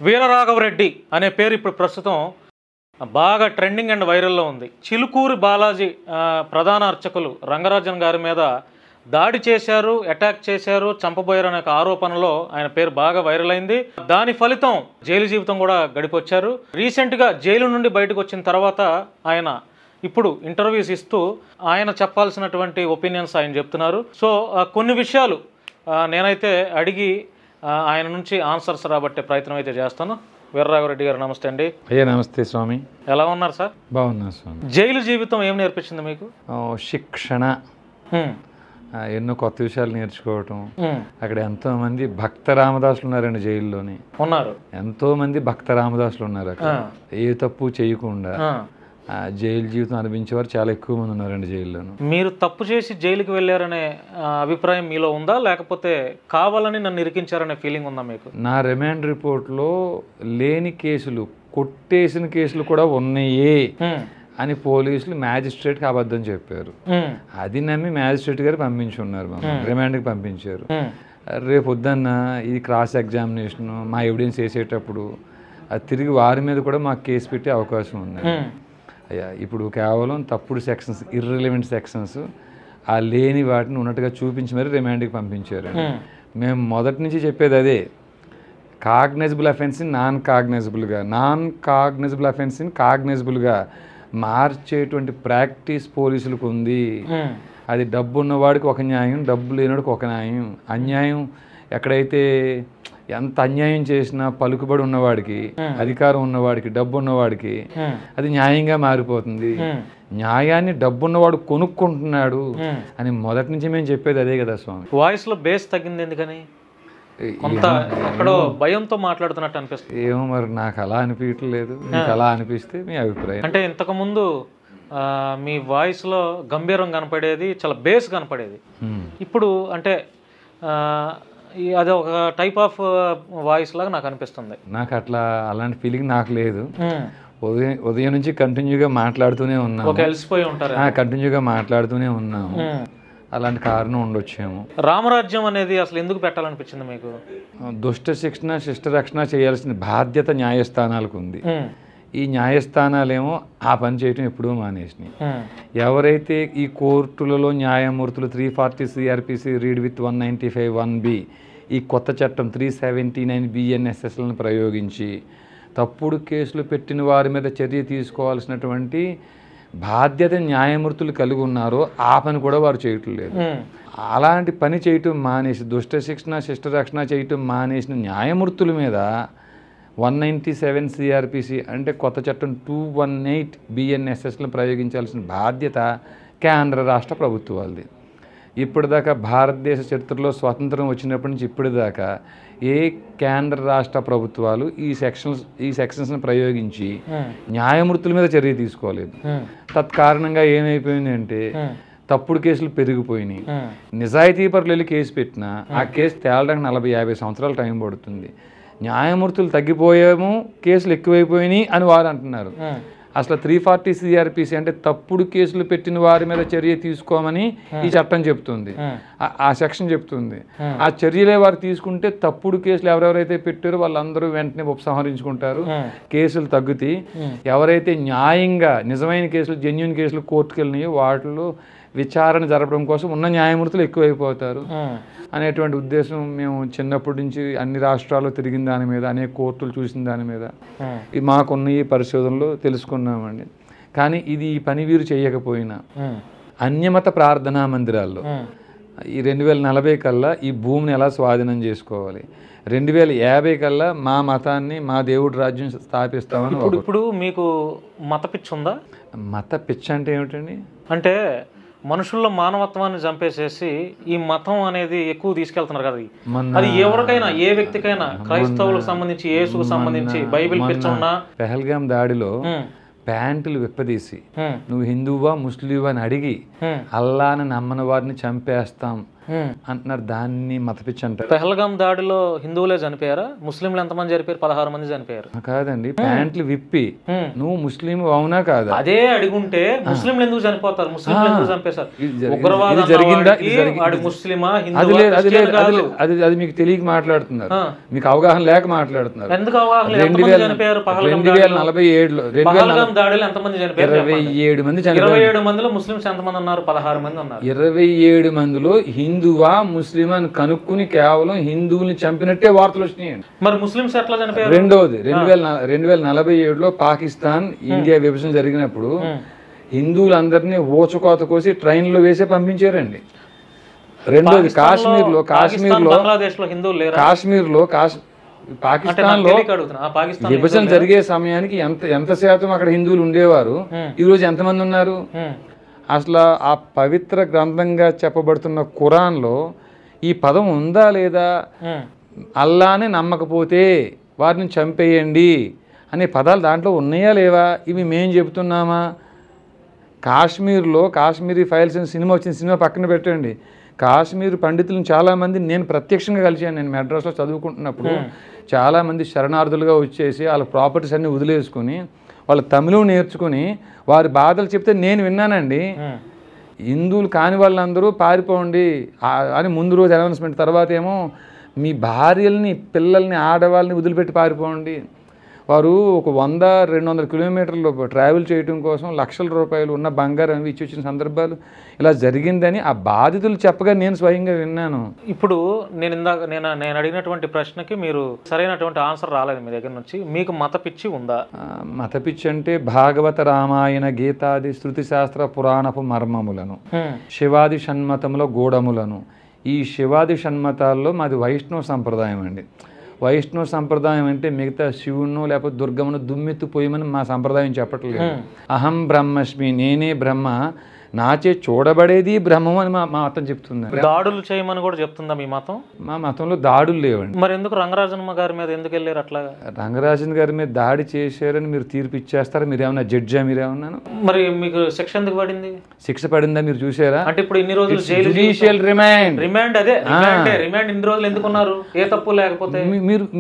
వీరరాఘవరెడ్డి అనే పేరు ఇప్పుడు ప్రస్తుతం బాగా ట్రెండింగ్ అండ్ వైరల్లో ఉంది. చిలుకూరి బాలాజీ ప్రధాన అర్చకులు రంగరాజన్ గారి మీద దాడి చేశారు, అటాక్ చేశారు, చంపబోయారు అనే ఆరోపణలో ఆయన పేరు బాగా వైరల్ అయింది. దాని ఫలితం జైలు జీవితం కూడా గడిపొచ్చారు. రీసెంట్గా జైలు నుండి బయటకు వచ్చిన తర్వాత ఆయన ఇప్పుడు ఇంటర్వ్యూస్ ఇస్తూ ఆయన చెప్పాల్సినటువంటి ఒపీనియన్స్ ఆయన చెప్తున్నారు. సో కొన్ని విషయాలు నేనైతే అడిగి ఆయన నుంచి ఆన్సర్స్ రాబట్టే ప్రయత్నం అయితే చేస్తాను. వీరరాఘవరెడ్డి గారు నమస్తే అండి. అయ్యా నమస్తే స్వామి. ఎలా ఉన్నారు సార్? బాగున్నా స్వామి. జైలు జీవితం ఏం నేర్పించింది మీకు? శిక్షణ, ఎన్నో కొత్త విషయాలు నేర్చుకోవటం. అక్కడ ఎంతో మంది భక్త రామదాసులు ఉన్నారండి జైల్లోని. ఉన్నారు, ఎంతో మంది భక్త రామదాసులు ఉన్నారు. అక్కడ ఏ తప్పు చేయకుండా జైలు జీవితం అనుభవించేవారు చాలా ఎక్కువ మంది ఉన్నారండి జైల్లోను. మీరు తప్పు చేసి జైలుకి వెళ్ళారనే అభిప్రాయం మీలో ఉందా, లేకపోతే కావాలని నన్ను ఇరికించారనే ఫీలింగ్ ఉందా మీకు? నా రిమాండ్ రిపోర్ట్లో లేని కేసులు, కొట్టేసిన కేసులు కూడా ఉన్నాయే అని పోలీసులు మ్యాజిస్ట్రేట్కి అబద్ధం చెప్పారు. అది నమ్మి మ్యాజిస్ట్రేట్ గారు పంపించున్నారు, రిమాండ్కి పంపించారు. రేపు వద్దన్న ఇది క్రాస్ ఎగ్జామినేషన్, మా ఎవిడెన్స్ వేసేటప్పుడు అది తిరిగి వారి మీద కూడా మాకు కేసు పెట్టే అవకాశం ఉంది. అయ్యా ఇప్పుడు కేవలం తప్పుడు సెక్షన్స్, ఇర్రిలవెంట్ సెక్షన్స్, ఆ లేని వాటిని ఉన్నట్టుగా చూపించి మరి రిమాండ్కి పంపించారు. మేము మొదటి నుంచి చెప్పేది అదే, కాగ్నైజబుల్ అఫెన్స్ని నాన్ కాగ్నైజబుల్ అఫెన్స్ని కాగ్నైజబుల్గా మార్చేటువంటి ప్రాక్టీస్ పోలీసులకు ఉంది. అది డబ్బు ఉన్నవాడికి ఒక న్యాయం, డబ్బు లేనివాడికి ఒక న్యాయం. అన్యాయం ఎక్కడైతే ఎంత అన్యాయం చేసినా పలుకుబడి ఉన్నవాడికి, అధికారం ఉన్నవాడికి, డబ్బు ఉన్నవాడికి అది న్యాయంగా మారిపోతుంది. న్యాయాన్ని డబ్బున్నవాడు కొనుక్కుంటున్నాడు అని మొదటి నుంచి మేము చెప్పేది అదే కదా స్వామి. వాయిస్లో బేస్ తగ్గింది ఎందుకని? కొంత ఎక్కడో భయంతో మాట్లాడుతున్నట్టు అనిపిస్తుంది. ఏమో మరి నాకు అలా అనిపించట్లేదు, మీకు అలా అనిపిస్తే మీ అభిప్రాయం. అంటే ఇంతకుముందు మీ వాయిస్లో గంభీరం కనపడేది, చాలా బేస్ కనపడేది. ఇప్పుడు అంటే అది ఒక టైప్ ఆఫ్ వాయిస్ లాగా నాకు అనిపిస్తుంది. నాకు అట్లా అలాంటి ఫీలింగ్ నాకు లేదు. ఉదయం నుంచి కంటిన్యూగా మాట్లాడుతూనే ఉన్నాము. కలిసిపోయి ఉంటారు, కంటిన్యూగా మాట్లాడుతూనే ఉన్నాము. అలాంటి కారణం ఉండొచ్చేమో. రామరాజ్యం అనేది అసలు ఎందుకు పెట్టాలనిపించింది మీకు? దుష్ట శిక్షణ, శిష్ట రక్షణ చేయాల్సిన బాధ్యత న్యాయస్థానాలకు ఉంది. ఈ న్యాయస్థానాలేమో ఆ పని చేయటం ఎప్పుడూ మానేసినాయి. ఎవరైతే ఈ కోర్టులలో న్యాయమూర్తులు 340 CRPC రీడ్ విత్ 195 1B ఈ కొత్త చట్టం 379 BNSSలను ప్రయోగించి తప్పుడు కేసులు పెట్టిన వారి మీద చర్య తీసుకోవాల్సినటువంటి బాధ్యత న్యాయమూర్తులు కలిగి ఉన్నారో ఆ పని కూడా వారు చేయటం లేదు. అలాంటి పని చేయటం మానేసి, దుష్ట శిక్షణ శిష్ట రక్షణ చేయటం మానేసిన న్యాయమూర్తుల మీద 197 CRPC అంటే కొత్త చట్టం 218 BNSSలను ప్రయోగించాల్సిన బాధ్యత కేంద్ర రాష్ట్ర ప్రభుత్వాలది. ఇప్పటిదాకా భారతదేశ చరిత్రలో స్వాతంత్రం వచ్చినప్పటి నుంచి ఇప్పటిదాకా ఏ కేంద్ర రాష్ట్ర ప్రభుత్వాలు ఈ సెక్షన్స్ని ప్రయోగించి న్యాయమూర్తుల మీద చర్య తీసుకోలేదు. తత్కారణంగా ఏమైపోయింది అంటే తప్పుడు కేసులు పెరిగిపోయినాయి. నిజాయితీ పరులు వెళ్ళి కేసు పెట్టినా ఆ కేసు తేలడానికి 40-50 సంవత్సరాలు టైం పడుతుంది. న్యాయమూర్తులు తగ్గిపోయాము, కేసులు ఎక్కువైపోయినాయి అని వారు అంటున్నారు. అసలు 340 CRPC అంటే తప్పుడు కేసులు పెట్టిన వారి మీద చర్య తీసుకోమని ఈ చట్టం చెప్తుంది, ఆ సెక్షన్ చెప్తుంది. ఆ చర్యలే వారు తీసుకుంటే తప్పుడు కేసులు ఎవరెవరైతే పెట్టారో వాళ్ళందరూ వెంటనే ఉపసంహరించుకుంటారు, కేసులు తగ్గుతాయి. ఎవరైతే న్యాయంగా నిజమైన కేసులు, జెన్యూన్ కేసులు కోర్టుకు వెళ్ళినాయో వాటిలో విచారణ జరపడం కోసం ఉన్న న్యాయమూర్తులు ఎక్కువైపోతారు అనేటువంటి ఉద్దేశం మేము చిన్నప్పటి నుంచి అన్ని రాష్ట్రాల్లో తిరిగిన దాని మీద, అనేక కోర్టులు చూసిన దాని మీద మాకున్న ఈ పరిశోధనలో తెలుసుకున్నామండి. కానీ ఇది ఈ పని వీరు చేయకపోయినా అన్యమత ప్రార్థనా మందిరాల్లో ఈ 2040 కల్లా ఈ భూమిని ఎలా స్వాధీనం చేసుకోవాలి, 2050 కల్లా మా మతాన్ని, మా దేవుడి రాజ్యం స్థాపిస్తామని. ఇప్పుడు మీకు మత పిచ్చి ఉందా? మత పిచ్చి అంటే ఏమిటండి? అంటే మనుషుల్లో మానవత్వాన్ని చంపేసేసి ఈ మతం అనేది ఎక్కువ తీసుకెళ్తున్నారు కదా. అది ఎవరికైనా, ఏ వ్యక్తికైనా, క్రైస్తవులకు సంబంధించి, యేసుకు సంబంధించి, బైబిల్ పిచ్చన్నా. పెహల్గాం దాడిలో ప్యాంటులు విప్పదీసి నువ్వు హిందువా ముస్లింవా అని అడిగి అల్లాని నమ్మని వారిని చంపేస్తాం అంటున్నారు. దాన్ని మతపిచ్చి అంటారు. పెహల్గాం దాడిలో హిందువులే చనిపోయారా? ముస్లింలు ఎంతమంది చనిపోయారు? 16 మంది చనిపోయారు. కాదండి, ప్యాంట్లు విప్పి నువ్వు ముస్లిం అవునా కాదా అదే అడిగుంటే ముస్లింలు ఎందుకు చనిపోతారు, ముస్లింలు ఎందుకు చంపేశారు? ఇది జరిగిందా? ముస్లిమా అది మీకు తెలియక మాట్లాడుతున్నారు, మీకు అవగాహన లేక మాట్లాడుతున్నారు. ఎందుకు అవగాహన? 2047లో 27 మంది చనిపోయారు. 27 మందిలో ముస్లింస్ ఎంతమంది ఉన్నారు? 16 మంది ఉన్నారు. 27 మందిలో హిందువా ముస్లిమా అని కనుక్కుని కేవలం హిందువుల్ని చంపినట్టే వార్తలు వచ్చినాయండి. మరి ముస్లింస్ ఎట్లా చనిపోయారు? రెండోది 2047లో పాకిస్తాన్ ఇండియా విభజన జరిగినప్పుడు హిందువులందరినీ ఊచకోత కోసి ట్రైన్లో వేసే పంపించారండి. రెండోది కాశ్మీర్లో పాకిస్తాన్లో విభజన జరిగే సమయానికి ఎంత శాతం అక్కడ హిందువులు ఉండేవారు, ఈరోజు ఎంతమంది ఉన్నారు? అసలు ఆ పవిత్ర గ్రంథంగా చెప్పబడుతున్న ఖురాన్లో ఈ పదం ఉందా లేదా? అల్లానే నమ్మకపోతే వారిని చంపేయండి అనే పదాలు దాంట్లో ఉన్నాయా లేవా? ఇవి మేము చెబుతున్నామా? కాశ్మీర్లో కాశ్మీరీ ఫైల్స్ అని సినిమా వచ్చింది, సినిమా పక్కన పెట్టండి. కాశ్మీర్ పండితులను చాలామంది నేను ప్రత్యక్షంగా కలిసాను. నేను మెడ్రాస్లో చదువుకుంటున్నప్పుడు చాలామంది శరణార్థులుగా వచ్చేసి వాళ్ళ ప్రాపర్టీస్ అన్నీ వదిలేసుకొని వాళ్ళు తమిళం నేర్చుకుని వారి బాధలు చెప్తే నేను విన్నానండి. హిందువులు కాని వాళ్ళందరూ పారిపోండి అని ముందు రోజు అనౌన్స్మెంట్, తర్వాత ఏమో మీ భార్యల్ని పిల్లల్ని ఆడవాళ్ళని వదిలిపెట్టి పారిపోండి. వారు ఒక 100-200 కిలోమీటర్లు ట్రావెల్ చేయడం కోసం లక్షల రూపాయలు ఉన్న బంగారం ఇచ్చి వచ్చిన సందర్భాలు ఇలా జరిగిందని ఆ బాధితులు చెప్పగా నేను స్వయంగా విన్నాను. ఇప్పుడు నేను అడిగినటువంటి ప్రశ్నకి మీరు సరైనటువంటి ఆన్సర్ రాలేదు మీ దగ్గర నుంచి. మీకు మత పిచ్చి ఉందా? మత పిచ్చి అంటే భాగవత రామాయణ గీతాది శృతి శాస్త్ర పురాణపు మర్మములను, శివాది షణ్మతముల గూఢములను. ఈ శివాది షణ్మతాల్లో మాది వైష్ణవ సంప్రదాయం అండి. వైష్ణవ సంప్రదాయం అంటే మిగతా శివును లేకపోతే దుర్గమును దుమ్మెత్తు పోయమని మా సంప్రదాయం చెప్పట్లేదు. అహం బ్రహ్మస్మి, నేనే బ్రహ్మ, నాచే చూడబడేది బ్రహ్మం అని మా మతం చెప్తుంది. దాడులు చేయమని కూడా చెప్తుందా మీ మతం? మా మతంలో దాడులు లేవండి. మరి ఎందుకు రంగరాజన్ గారి మీద ఎందుకు వెళ్ళారు అట్లాగా? రంగరాజన్ గారి మీద దాడి చేశారని మీరు తీర్పు ఇచ్చేస్తారా? మీరు ఏమన్నా జడ్జా? మీరేమన్నాను? మరి మీకు శిక్ష ఎందుకు పడింది? శిక్ష పడిందా మీరు చూసారా? అంటే ఇప్పుడు ఇన్ని రోజులు జ్యుడిషియల్ రిమాండ్ అదే రిమాండ్ ఇన్ని రోజులు ఎందుకున్నారు? ఏ తప్పు లేకపోతే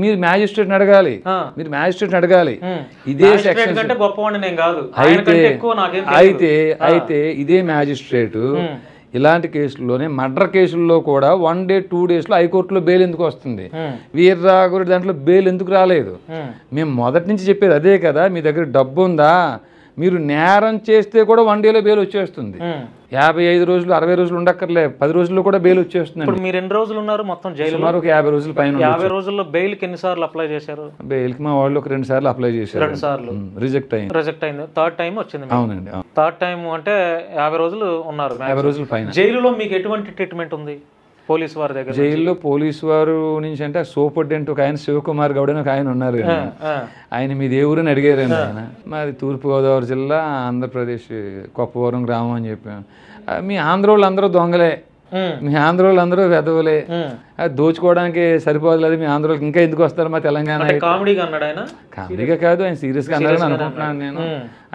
మీరు మ్యాజిస్ట్రేట్ అడగాలి. మీరు మ్యాజిస్ట్రేట్ అడగాలి. ఇదే సెక్షన్ కంటే గొప్పవాడిని నేను కాదు. అయితే ఇదే మ్యాజిస్ట్రేటు ఇలాంటి కేసుల్లోనే మర్డర్ కేసుల్లో కూడా 1 day 2 daysలో హైకోర్టులో బెయిల్ ఎందుకు వస్తుంది? వీర్రాఘవుడి దాంట్లో బెయిల్ ఎందుకు రాలేదు? మేము మొదటి నుంచి చెప్పేది అదే కదా. మీ దగ్గర డబ్బు ఉందా? మీరు నేరం చేస్తే కూడా 1 dayలో బెయిల్ వచ్చేస్తుంది. 55 రోజులు 60 రోజులు ఉండక్కర్లే, 10 రోజుల్లో కూడా బెయిల్ వచ్చేస్తుంది. ఇప్పుడు మీరు ఎన్ని రోజులు ఉన్నారు మొత్తం జైలు? సుమారు ఒక 50 రోజుల పైన. 50 రోజుల్లో బెయిల్కి ఎన్నిసార్లు అప్లై చేశారు? బెయిల్కి మా వాళ్ళు ఒక 2 సార్లు అప్లై చేశారు. 2 సార్లు రిజెక్ట్ అయింది. థర్డ్ టైం వచ్చింది. అవునండి. థర్డ్ టైం అంటే 50 రోజులు ఉన్నారు. 50 రోజుల పైన. జైలులో మీకు ఎటువంటి ట్రీట్మెంట్ ఉంది పోలీసు వారి దగ్గర? జైల్లో పోలీసు వారు నుంచి అంటే సూపరింటెండెంట్ ఒక ఆయన శివకుమార్ గౌడ్ అని ఒక ఆయన ఉన్నారు. ఆయన మీ దేవురని అడిగారండి. ఆయన మాది తూర్పుగోదావరి జిల్లా, ఆంధ్రప్రదేశ్, కొప్పవరం గ్రామం అని చెప్పాను. మీ ఆంధ్ర వాళ్ళు అందరూ దొంగలే, మీ ఆంధ్ర వాళ్ళు అందరూ వెధవులే, దోచుకోవడానికి సరిపోలేదు, మీ ఆంధ్ర వాళ్ళకి ఇంకా ఎందుకు వస్తారు మా తెలంగాణ? కామెడీగా అన్నాడు ఆయన. కామెడీగా కాదు, ఆయన సీరియస్గా అన్నారని అనుకుంటున్నాను నేను.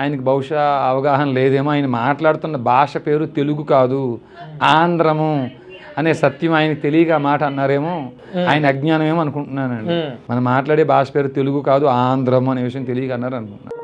ఆయనకి బహుశా అవగాహన లేదేమో. ఆయన మాట్లాడుతున్న భాష పేరు తెలుగు కాదు, ఆంధ్రము అనే సత్యం ఆయనకి తెలియక ఆ మాట అన్నారేమో. ఆయన అజ్ఞానం ఏమో అనుకుంటున్నానండి. మనం మాట్లాడే భాష పేరు తెలుగు కాదు, ఆంధ్రము అనే విషయం తెలియక అన్నారు అనుకుంటున్నాను.